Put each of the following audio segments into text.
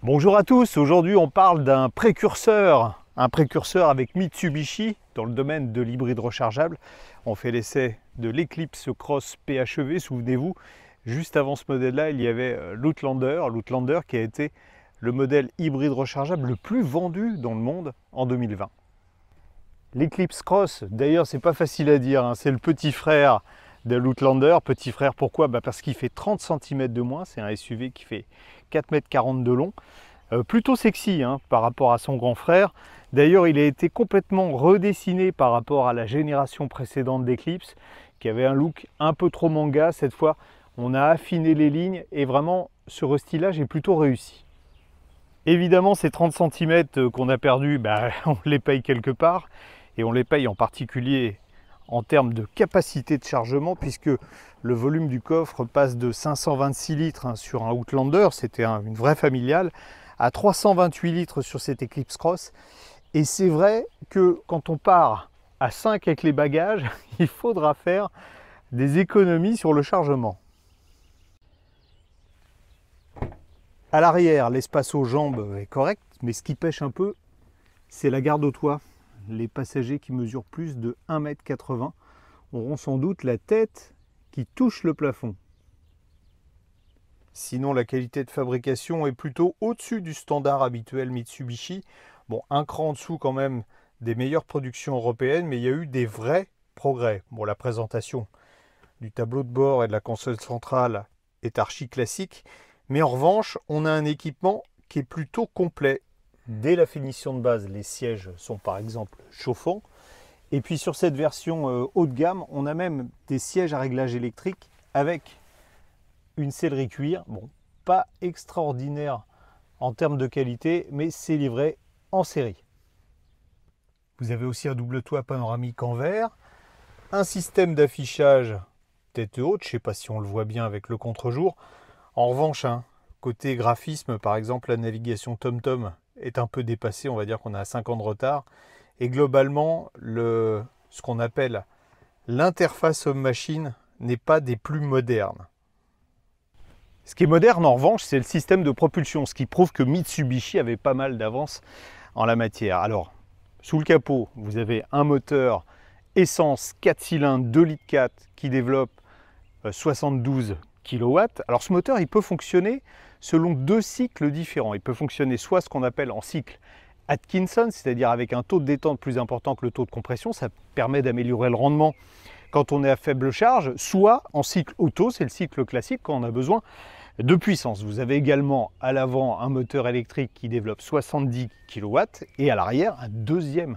Bonjour à tous, aujourd'hui on parle d'un précurseur avec Mitsubishi dans le domaine de l'hybride rechargeable. On fait l'essai de l'Eclipse Cross PHEV, souvenez-vous, juste avant ce modèle-là il y avait l'Outlander qui a été le modèle hybride rechargeable le plus vendu dans le monde en 2020. L'Eclipse Cross, d'ailleurs c'est pas facile à dire, hein, c'est le petit frère de l'Outlander. Petit frère pourquoi? Parce qu'il fait 30 cm de moins, c'est un SUV qui fait 4,40 m de long. Plutôt sexy hein, par rapport à son grand frère. D'ailleurs, il a été complètement redessiné par rapport à la génération précédente d'Eclipse, qui avait un look un peu trop manga. Cette fois, on a affiné les lignes et vraiment, ce restylage est plutôt réussi. Évidemment, ces 30 cm qu'on a perdus, on les paye quelque part. Et on les paye en particulier en termes de capacité de chargement, puisque le volume du coffre passe de 526 litres sur un Outlander, c'était une vraie familiale, à 328 litres sur cette Eclipse Cross. Et c'est vrai que quand on part à 5 avec les bagages, il faudra faire des économies sur le chargement. À l'arrière, l'espace aux jambes est correct, mais ce qui pêche un peu, c'est la garde au toit. Les passagers qui mesurent plus de 1,80 m auront sans doute la tête qui touche le plafond. Sinon, la qualité de fabrication est plutôt au-dessus du standard habituel Mitsubishi. Bon, un cran en dessous quand même des meilleures productions européennes, mais il y a eu des vrais progrès. Bon, la présentation du tableau de bord et de la console centrale est archi classique, mais en revanche, on a un équipement qui est plutôt complet. Dès la finition de base, les sièges sont par exemple chauffants. Et puis sur cette version haut de gamme, on a même des sièges à réglage électrique avec une sellerie cuir. Bon, pas extraordinaire en termes de qualité, mais c'est livré en série. Vous avez aussi un double toit panoramique en verre, un système d'affichage tête haute, je ne sais pas si on le voit bien avec le contre-jour. En revanche, côté graphisme, par exemple, la navigation TomTom est un peu dépassée, on va dire qu'on a 5 ans de retard. Et globalement, ce qu'on appelle l'interface homme-machine n'est pas des plus modernes. Ce qui est moderne en revanche, c'est le système de propulsion, ce qui prouve que Mitsubishi avait pas mal d'avance en la matière. Alors, sous le capot, vous avez un moteur essence 4 cylindres 2,4 litres qui développe 72 kW. Alors ce moteur, il peut fonctionner selon deux cycles différents. Il peut fonctionner soit ce qu'on appelle en cycle Atkinson, c'est-à-dire avec un taux de détente plus important que le taux de compression, ça permet d'améliorer le rendement quand on est à faible charge, soit en cycle auto, c'est le cycle classique quand on a besoin de puissance. Vous avez également à l'avant un moteur électrique qui développe 70 kW et à l'arrière un deuxième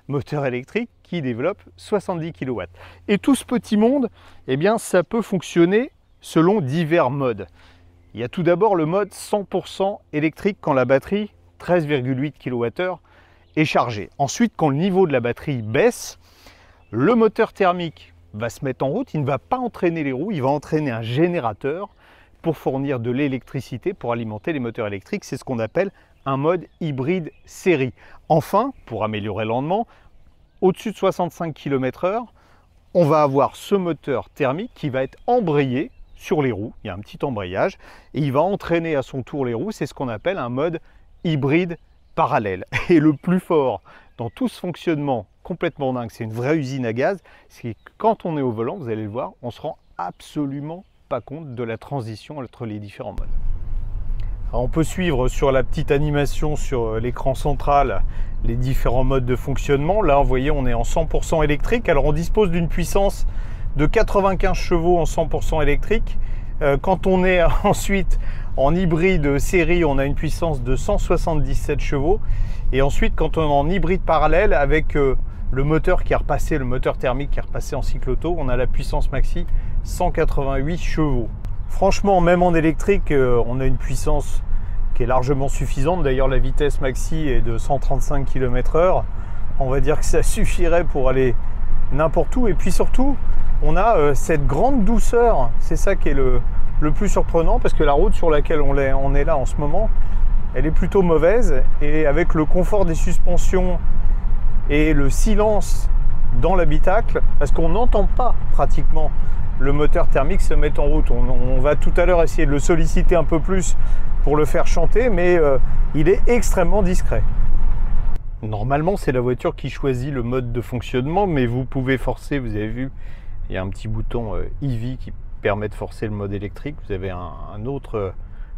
moteur électrique qui développe 70 kW. Et tout ce petit monde, eh bien, ça peut fonctionner selon divers modes. Il y a tout d'abord le mode 100% électrique quand la batterie 13,8 kWh est chargée. Ensuite, quand le niveau de la batterie baisse, le moteur thermique va se mettre en route. Il ne va pas entraîner les roues, il va entraîner un générateur pour fournir de l'électricité pour alimenter les moteurs électriques. C'est ce qu'on appelle un mode hybride série. Enfin, pour améliorer le rendement, au-dessus de 65 km/h, on va avoir ce moteur thermique qui va être embrayé sur les roues. Il y a un petit embrayage et il va entraîner à son tour les roues. C'est ce qu'on appelle un mode hybride parallèle. Et le plus fort dans tout ce fonctionnement complètement dingue, c'est une vraie usine à gaz, c'est que quand on est au volant, vous allez le voir, on ne se rend absolument pas compte de la transition entre les différents modes. Alors on peut suivre sur la petite animation sur l'écran central les différents modes de fonctionnement. Là, vous voyez, on est en 100% électrique. Alors on dispose d'une puissance de 95 chevaux en 100% électrique. Quand on est ensuite en hybride série, on a une puissance de 177 chevaux. Et ensuite, quand on est en hybride parallèle avec le moteur qui est repassé, le moteur thermique qui est repassé en cycle auto, on a la puissance maxi 188 chevaux. Franchement, même en électrique, on a une puissance qui est largement suffisante. D'ailleurs, la vitesse maxi est de 135 km/h. On va dire que ça suffirait pour aller n'importe où. Et puis surtout, on a cette grande douceur. C'est ça qui est le plus surprenant, parce que la route sur laquelle on est là en ce moment, elle est plutôt mauvaise. Et avec le confort des suspensions et le silence dans l'habitacle, parce qu'on n'entend pas pratiquement le moteur thermique se met en route. On va tout à l'heure essayer de le solliciter un peu plus pour le faire chanter, mais il est extrêmement discret. Normalement, c'est la voiture qui choisit le mode de fonctionnement, mais vous pouvez forcer, vous avez vu, il y a un petit bouton EV qui permet de forcer le mode électrique. Vous avez un autre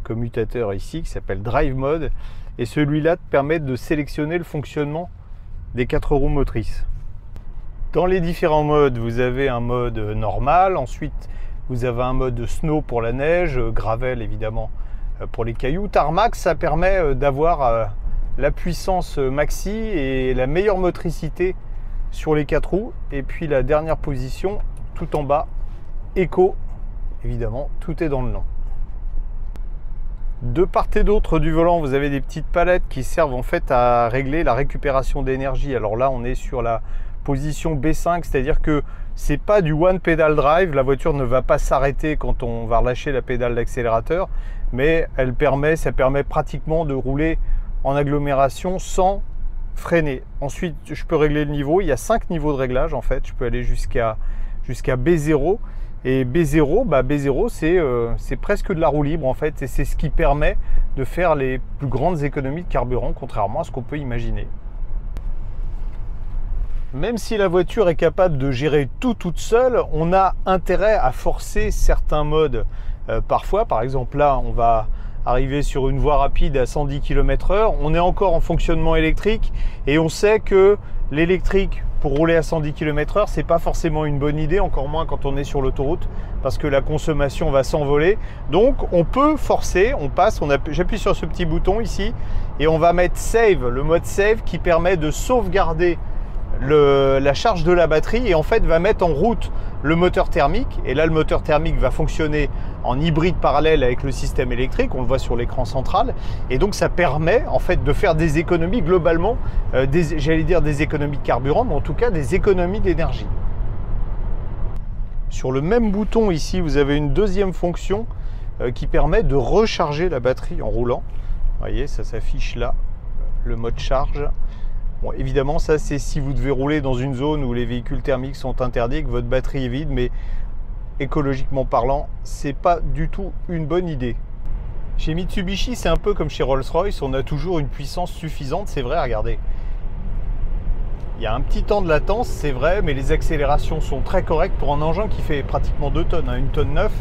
commutateur ici qui s'appelle Drive Mode, et celui-là permet de sélectionner le fonctionnement des 4 roues motrices. Dans les différents modes, vous avez un mode normal, ensuite vous avez un mode snow pour la neige, gravel évidemment pour les cailloux. Tarmac, ça permet d'avoir la puissance maxi et la meilleure motricité sur les 4 roues. Et puis la dernière position, tout en bas, Eco, évidemment, tout est dans le nom. De part et d'autre du volant, vous avez des petites palettes qui servent en fait à régler la récupération d'énergie. Alors là, on est sur la position B5, c'est-à-dire que c'est pas du one pedal drive, la voiture ne va pas s'arrêter quand on va relâcher la pédale d'accélérateur, mais ça permet pratiquement de rouler en agglomération sans freiner. Ensuite, je peux régler le niveau, il y a 5 niveaux de réglage en fait, je peux aller jusqu'à B0, et B0 c'est presque de la roue libre en fait, et c'est ce qui permet de faire les plus grandes économies de carburant, contrairement à ce qu'on peut imaginer. Même si la voiture est capable de gérer tout toute seule, on a intérêt à forcer certains modes. Parfois, par exemple là, on va arriver sur une voie rapide à 110 km/h, on est encore en fonctionnement électrique et on sait que l'électrique pour rouler à 110 km/h, c'est pas forcément une bonne idée, encore moins quand on est sur l'autoroute, parce que la consommation va s'envoler. Donc on peut forcer, j'appuie sur ce petit bouton ici et on va mettre Save, le mode Save qui permet de sauvegarder la charge de la batterie et en fait va mettre en route le moteur thermique, et là le moteur thermique va fonctionner en hybride parallèle avec le système électrique, on le voit sur l'écran central, et donc ça permet en fait de faire des économies globalement, j'allais dire des économies de carburant, mais en tout cas des économies d'énergie. Sur le même bouton ici, vous avez une deuxième fonction qui permet de recharger la batterie en roulant. Vous voyez, ça s'affiche là, le mode charge. Bon, évidemment, ça c'est si vous devez rouler dans une zone où les véhicules thermiques sont interdits, que votre batterie est vide, mais écologiquement parlant, c'est pas du tout une bonne idée. Chez Mitsubishi, c'est un peu comme chez Rolls-Royce, on a toujours une puissance suffisante, c'est vrai, regardez. Il y a un petit temps de latence, c'est vrai, mais les accélérations sont très correctes pour un engin qui fait pratiquement 2 tonnes, 1 tonne 9.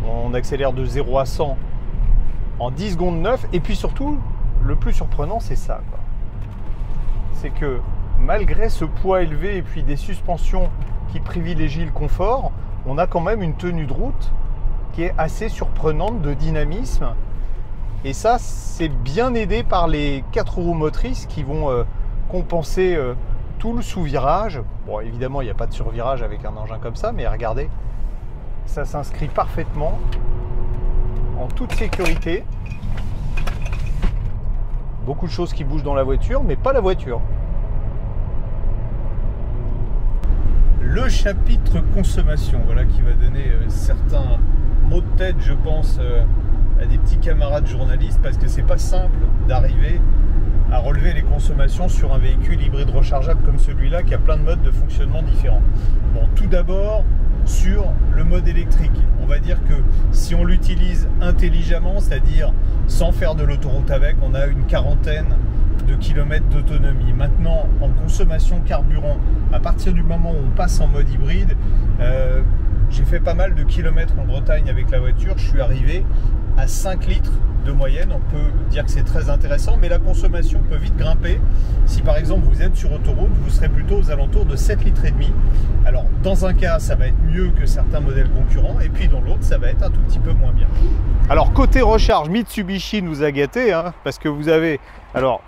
On accélère de 0 à 100 en 10 secondes 9, et puis surtout, le plus surprenant, c'est ça, quoi. C'est que malgré ce poids élevé et puis des suspensions qui privilégient le confort, on a quand même une tenue de route qui est assez surprenante de dynamisme. Et ça, c'est bien aidé par les 4 roues motrices qui vont compenser tout le sous-virage. Bon, évidemment, il n'y a pas de survirage avec un engin comme ça, mais regardez, ça s'inscrit parfaitement en toute sécurité. Beaucoup de choses qui bougent dans la voiture, mais pas la voiture. Le chapitre consommation, voilà qui va donner certains mots de tête, je pense, à des petits camarades journalistes, parce que c'est pas simple d'arriver à relever les consommations sur un véhicule hybride rechargeable comme celui-là, qui a plein de modes de fonctionnement différents. Bon, tout d'abord, sur le mode électrique, on va dire que si on l'utilise intelligemment, c'est-à-dire sans faire de l'autoroute avec, on a une quarantaine de kilomètres d'autonomie. Maintenant, en consommation carburant, à partir du moment où on passe en mode hybride, j'ai fait pas mal de kilomètres en Bretagne avec la voiture, je suis arrivé à 5 litres de moyenne. On peut dire que c'est très intéressant, mais la consommation peut vite grimper. Si par exemple vous êtes sur autoroute, vous serez plutôt aux alentours de 7 litres et demi. Alors dans un cas, ça va être mieux que certains modèles concurrents, et puis dans l'autre, ça va être un tout petit peu moins bien. Alors côté recharge, Mitsubishi nous a gâtés, hein, parce que vous avez alors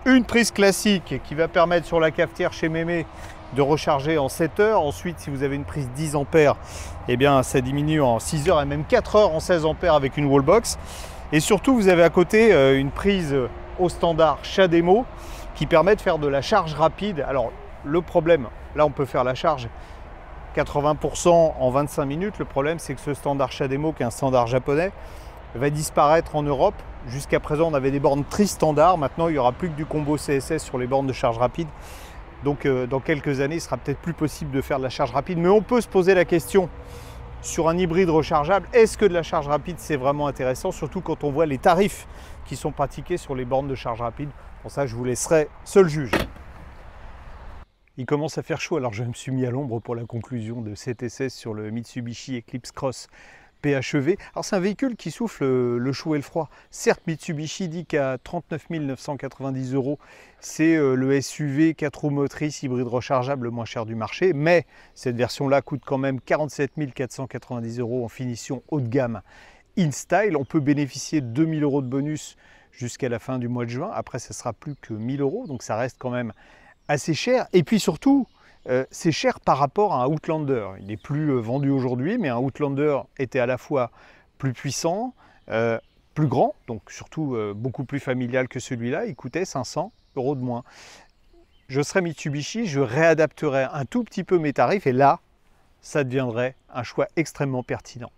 une prise classique qui va permettre sur la cafetière chez Mémé de recharger en 7 heures. Ensuite, si vous avez une prise 10 ampères, eh bien ça diminue en 6 heures et même 4 heures en 16 ampères avec une wallbox. Et surtout, vous avez à côté une prise au standard CHAdeMO qui permet de faire de la charge rapide. Alors le problème, là on peut faire la charge 80% en 25 minutes. Le problème, c'est que ce standard CHAdeMO, qui est un standard japonais, va disparaître en Europe. Jusqu'à présent, on avait des bornes tri-standard. Maintenant, il n'y aura plus que du combo CSS sur les bornes de charge rapide. Donc, dans quelques années, il sera peut-être plus possible de faire de la charge rapide. Mais on peut se poser la question sur un hybride rechargeable, est-ce que de la charge rapide c'est vraiment intéressant, surtout quand on voit les tarifs qui sont pratiqués sur les bornes de charge rapide. Pour ça, je vous laisserai seul juge. Il commence à faire chaud, alors je me suis mis à l'ombre pour la conclusion de cet essai sur le Mitsubishi Eclipse Cross PHEV. Alors c'est un véhicule qui souffle le chaud et le froid. Certes, Mitsubishi dit qu'à 39 990 €, c'est le SUV 4 roues motrices hybride rechargeable le moins cher du marché, mais cette version-là coûte quand même 47 490 € en finition haut de gamme InStyle. On peut bénéficier de 2 000 € de bonus jusqu'à la fin du mois de juin. Après, ce sera plus que 1 000 €, donc ça reste quand même assez cher. Et puis surtout, c'est cher par rapport à un Outlander. Il n'est plus vendu aujourd'hui, mais un Outlander était à la fois plus puissant, plus grand, donc surtout beaucoup plus familial que celui-là. Il coûtait 500 € de moins. Je serais Mitsubishi, je réadapterais un tout petit peu mes tarifs et là, ça deviendrait un choix extrêmement pertinent.